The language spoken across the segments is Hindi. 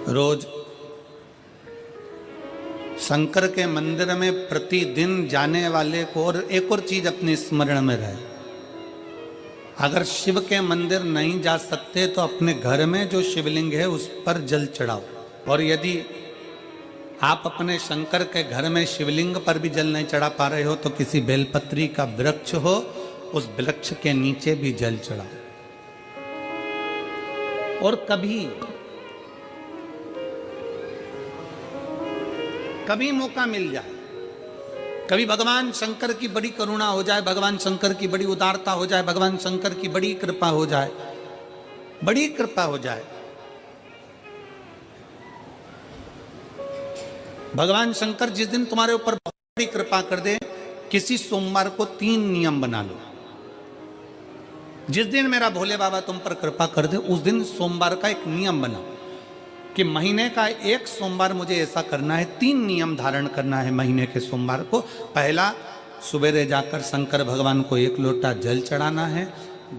रोज शंकर के मंदिर में प्रतिदिन जाने वाले को, और एक और चीज अपने स्मरण में रहे, अगर शिव के मंदिर नहीं जा सकते तो अपने घर में जो शिवलिंग है उस पर जल चढ़ाओ। और यदि आप अपने शंकर के घर में शिवलिंग पर भी जल नहीं चढ़ा पा रहे हो तो किसी बेलपत्री का वृक्ष हो, उस वृक्ष के नीचे भी जल चढ़ाओ। और कभी मौका मिल जाए, कभी भगवान शंकर की बड़ी करुणा हो जाए, भगवान शंकर की बड़ी उदारता हो जाए, भगवान शंकर की बड़ी कृपा हो जाए, बड़ी कृपा हो जाए, भगवान शंकर जिस दिन तुम्हारे ऊपर बहुत बड़ी कृपा कर दे, किसी सोमवार को 3 नियम बना लो। जिस दिन मेरा भोले बाबा तुम पर कृपा कर दे उस दिन सोमवार का एक नियम बनाओ कि महीने का एक सोमवार मुझे ऐसा करना है, 3 नियम धारण करना है महीने के सोमवार को। पहला, सुबेरे जाकर शंकर भगवान को 1 लोटा जल चढ़ाना है।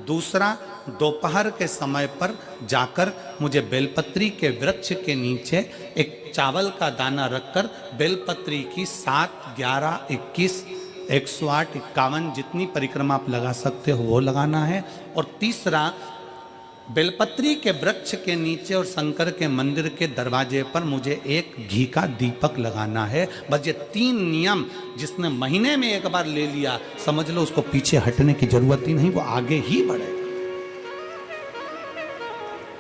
दूसरा, दोपहर के समय पर जाकर मुझे बेलपत्री के वृक्ष के नीचे एक चावल का दाना रखकर बेलपत्री की 7, 11, 21, 108, 51 जितनी परिक्रमा आप लगा सकते हो वो लगाना है। और तीसरा, बेलपत्री के वृक्ष के नीचे और शंकर के मंदिर के दरवाजे पर मुझे एक घी का दीपक लगाना है। बस ये 3 नियम जिसने महीने में एक बार ले लिया, समझ लो उसको पीछे हटने की जरूरत ही नहीं, वो आगे ही बढ़े।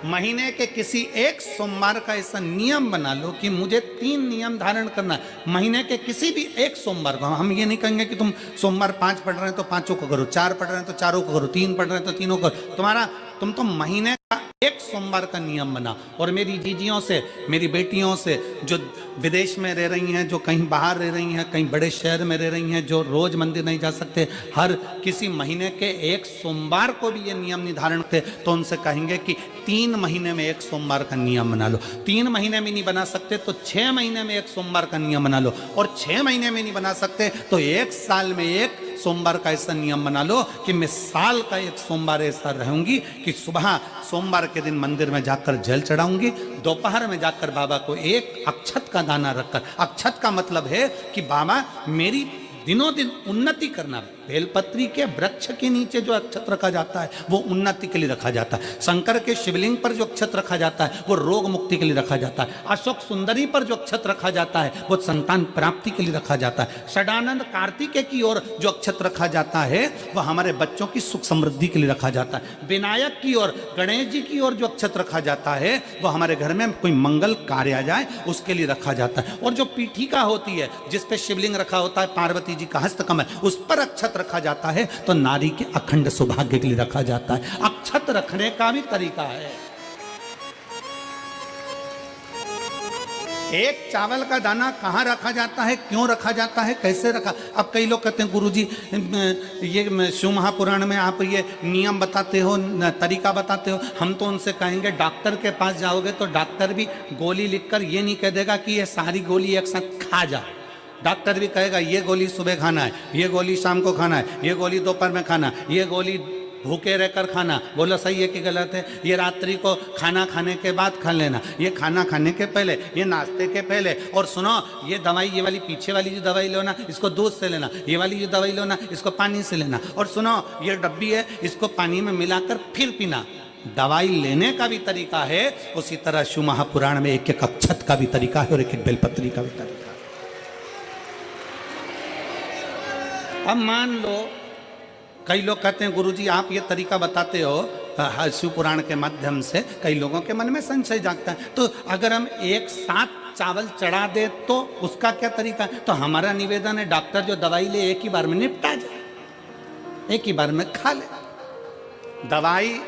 महीने के किसी एक सोमवार का ऐसा नियम बना लो कि मुझे 3 नियम धारण करना है महीने के किसी भी एक सोमवार को। हम ये नहीं कहेंगे कि तुम सोमवार 5 पढ़ रहे हैं तो 5 को करो, 4 पढ़ रहे हैं तो 4 को करो, 3 पढ़ रहे हैं तो 3 को करो। तुम तो महीने का एक सोमवार का नियम बना। और मेरी जीजियों से, मेरी बेटियों से जो विदेश में रह रही हैं, जो कहीं बाहर रह रही हैं, कहीं बड़े शहर में रह रही हैं, जो रोज मंदिर नहीं जा सकते, हर किसी महीने के एक सोमवार को भी ये नियम निर्धारण थे, तो उनसे कहेंगे कि 3 महीने में एक सोमवार का नियम बना लो। 3 महीने में नहीं बना सकते तो 6 महीने में एक सोमवार का नियम बना लो। और 6 महीने में नहीं बना सकते तो 1 साल में एक सोमवार का ऐसा नियम बना लो कि मैं साल का एक सोमवार ऐसा रहूंगी कि सुबह सोमवार के दिन मंदिर में जाकर जल चढ़ाऊंगी, दोपहर में जाकर बाबा को एक अक्षत का दाना रखकर, अक्षत का मतलब है कि बाबा मेरी दिनों दिन उन्नति करना। बेलपत्री के वृक्ष के नीचे जो अक्षत रखा जाता है वो उन्नति के लिए रखा जाता है। शंकर के शिवलिंग पर जो अक्षत रखा जाता है वो रोग मुक्ति के लिए रखा जाता है। अशोक सुंदरी पर जो अक्षत रखा जाता है वो संतान प्राप्ति के लिए रखा जाता है। षडानंद कार्तिकेय की ओर जो अक्षत रखा जाता है वह हमारे बच्चों की सुख समृद्धि के लिए रखा जाता है। विनायक की ओर, गणेश जी की ओर जो अक्षत रखा जाता है वो हमारे घर में कोई मंगल कार्य आ जाए उसके लिए रखा जाता है। और जो पीठिका होती है जिस पे शिवलिंग रखा होता है, पार्वती जी का हस्तकमल, उस पर अक्षत रखा जाता है तो नारी के अखंड सौभाग्य के लिए रखा जाता है। अक्षत रखने का भी तरीका है। एक चावल का दाना कहाँ रखा जाता है, क्यों रखा जाता है, कैसे रखा। अब कई लोग कहते हैं गुरुजी ये शिव महापुराण में आप ये नियम बताते हो, तरीका बताते हो। हम तो उनसे कहेंगे डॉक्टर के पास जाओगे तो डॉक्टर भी गोली लिखकर ये नहीं कह देगा कि ये सारी गोली एक साथ खा जा। डॉक्टर भी कहेगा ये गोली सुबह खाना है, ये गोली शाम को खाना है, ये गोली दोपहर में खाना, ये गोली भूखे रहकर खाना। बोलो सही है कि गलत है? ये रात्रि को खाना खाने के बाद खा लेना, ये खाना खाने के पहले, ये नाश्ते के पहले। और सुनो, ये दवाई, ये वाली पीछे वाली जो दवाई लो ना इसको दूध से लेना, ये वाली जो दवाई लो ना इसको पानी से लेना। और सुनो, ये डब्बी है इसको पानी में मिलाकर फिर पीना। दवाई लेने का भी तरीका है, उसी तरह शिव महापुराण में एक एक अक्षत का भी तरीका है और एक एक बेलपत्री का भी तरीका है। अब मान लो कई लोग कहते हैं गुरुजी आप ये तरीका बताते हो शिव पुराण के माध्यम से, कई लोगों के मन में संशय जागता है, तो अगर हम एक साथ चावल चढ़ा दे तो उसका क्या तरीका है? तो हमारा निवेदन है डॉक्टर जो दवाई ले एक ही बार में निपटा जाए, एक ही बार में खा ले। दवाई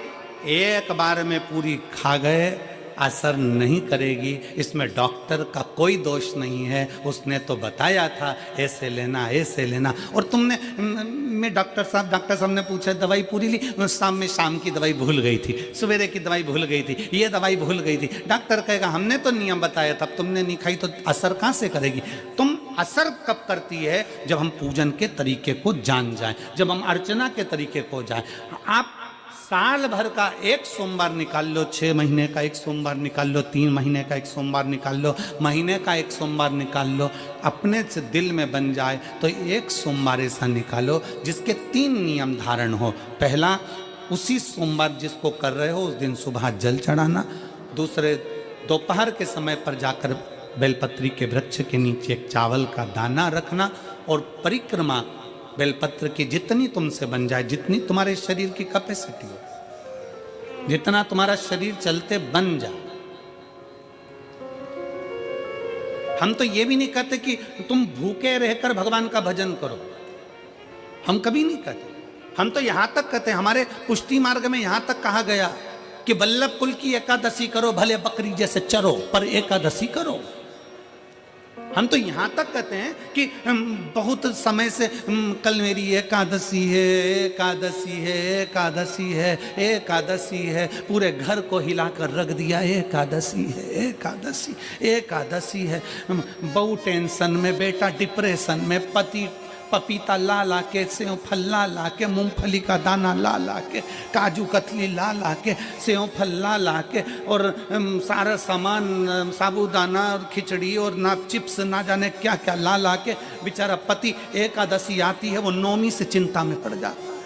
एक बार में पूरी खा गए असर नहीं करेगी, इसमें डॉक्टर का कोई दोष नहीं है। उसने तो बताया था ऐसे लेना, ऐसे लेना। और तुमने, मैं डॉक्टर साहब ने पूछा दवाई पूरी ली, शाम की दवाई भूल गई थी, सवेरे की दवाई भूल गई थी, ये दवाई भूल गई थी। डॉक्टर कहेगा हमने तो नियम बताया था, तुमने नहीं खाई तो असर कहाँ से करेगी? तुम असर कब करती है? जब हम पूजन के तरीके को जान जाएं, जब हम अर्चना के तरीके को जाएं। आप साल भर का एक सोमवार निकाल लो, 6 महीने का एक सोमवार निकाल लो, 3 महीने का एक सोमवार निकाल लो, महीने का एक सोमवार निकाल लो, अपने से दिल में बन जाए तो एक सोमवार ऐसा निकालो जिसके 3 नियम धारण हो। पहला, उसी सोमवार जिसको कर रहे हो उस दिन सुबह जल चढ़ाना। दूसरे, दोपहर के समय पर जाकर बेलपत्री के वृक्ष के नीचे एक चावल का दाना रखना और परिक्रमा बेलपत्र की जितनी तुमसे बन जाए, जितनी तुम्हारे शरीर की कैपेसिटी हो, जितना तुम्हारा शरीर चलते बन जाए। हम तो ये भी नहीं कहते कि तुम भूखे रहकर भगवान का भजन करो, हम कभी नहीं कहते। हम तो यहां तक कहते हैं, हमारे पुष्टि मार्ग में यहां तक कहा गया कि वल्लभ कुल की एकादशी करो, भले बकरी जैसे चरो पर एकादशी करो। हम तो यहां तक कहते हैं कि बहुत समय से कल मेरी एकादशी है, एकादशी है, एकादशी है, एकादशी है, पूरे घर को हिलाकर रख दिया, एकादशी है, एकादशी, एकादशी है। बहू टेंशन में, बेटा डिप्रेशन में, पति पपीता ला ला के, सेव फल ला ला के, मूंगफली का दाना ला ला के, काजू कतली ला ला के, सेव फल ला ला के, और सारा सामान, साबूदाना और खिचड़ी और ना चिप्स ना जाने क्या क्या ला ला के, बेचारा पति एकादशी आती है वो नौमी से चिंता में पड़ जाता है।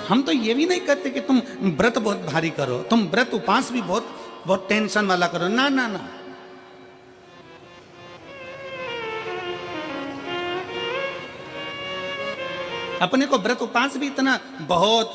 हम तो ये भी नहीं कहते कि तुम व्रत बहुत भारी करो, तुम व्रत उपास भी बहुत बहुत टेंशन वाला करो, ना ना ना। अपने को व्रत उपास भी इतना बहुत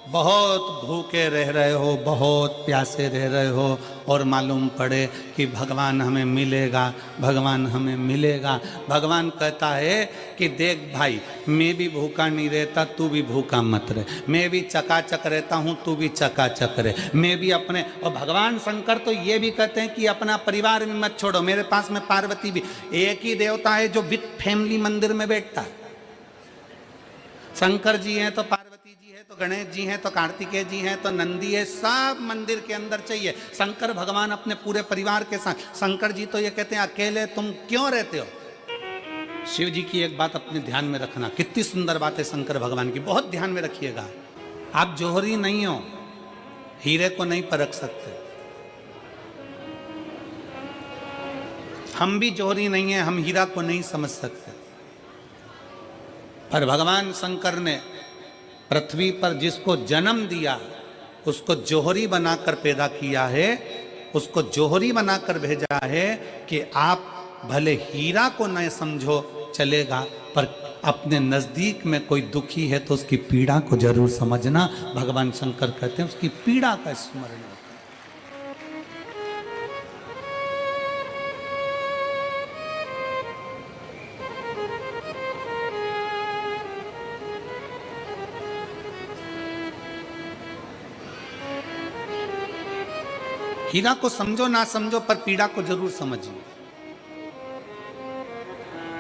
बहुत भूखे रह रहे हो, बहुत प्यासे रह रहे हो, और मालूम पड़े कि भगवान हमें मिलेगा, भगवान हमें मिलेगा। भगवान कहता है कि देख भाई, मैं भी भूखा नहीं रहता, तू भी भूखा मत रहे, मैं भी चकाचक रहता हूँ, तू भी चकाचक रहे, मैं भी अपने। और भगवान शंकर तो ये भी कहते हैं कि अपना परिवार भी मत छोड़ो। मेरे पास में पार्वती भी, एक ही देवता है जो विद फैमिली मंदिर में बैठता है। शंकर जी हैं तो पार्वती जी है, तो गणेश जी हैं, तो कार्तिकेय जी हैं, तो नंदी है, सब मंदिर के अंदर चाहिए। शंकर भगवान अपने पूरे परिवार के साथ। शंकर जी तो ये कहते हैं अकेले तुम क्यों रहते हो। शिव जी की एक बात अपने ध्यान में रखना, कितनी सुंदर बात है शंकर भगवान की, बहुत ध्यान में रखिएगा। आप जौहरी नहीं हो, हीरे को नहीं परख सकते। हम भी जौहरी नहीं है, हम हीरा को नहीं समझ सकते। पर भगवान शंकर ने पृथ्वी पर जिसको जन्म दिया उसको जौहरी बनाकर पैदा किया है, उसको जौहरी बनाकर भेजा है कि आप भले हीरा को न समझो चलेगा, पर अपने नजदीक में कोई दुखी है तो उसकी पीड़ा को जरूर समझना। भगवान शंकर कहते हैं उसकी पीड़ा का स्मरण। हीरा को समझो ना समझो, पर पीड़ा को जरूर समझिए।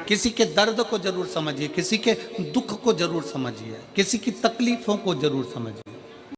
किसी के दर्द को जरूर समझिए, किसी के दुख को जरूर समझिए, किसी की तकलीफों को जरूर समझिए।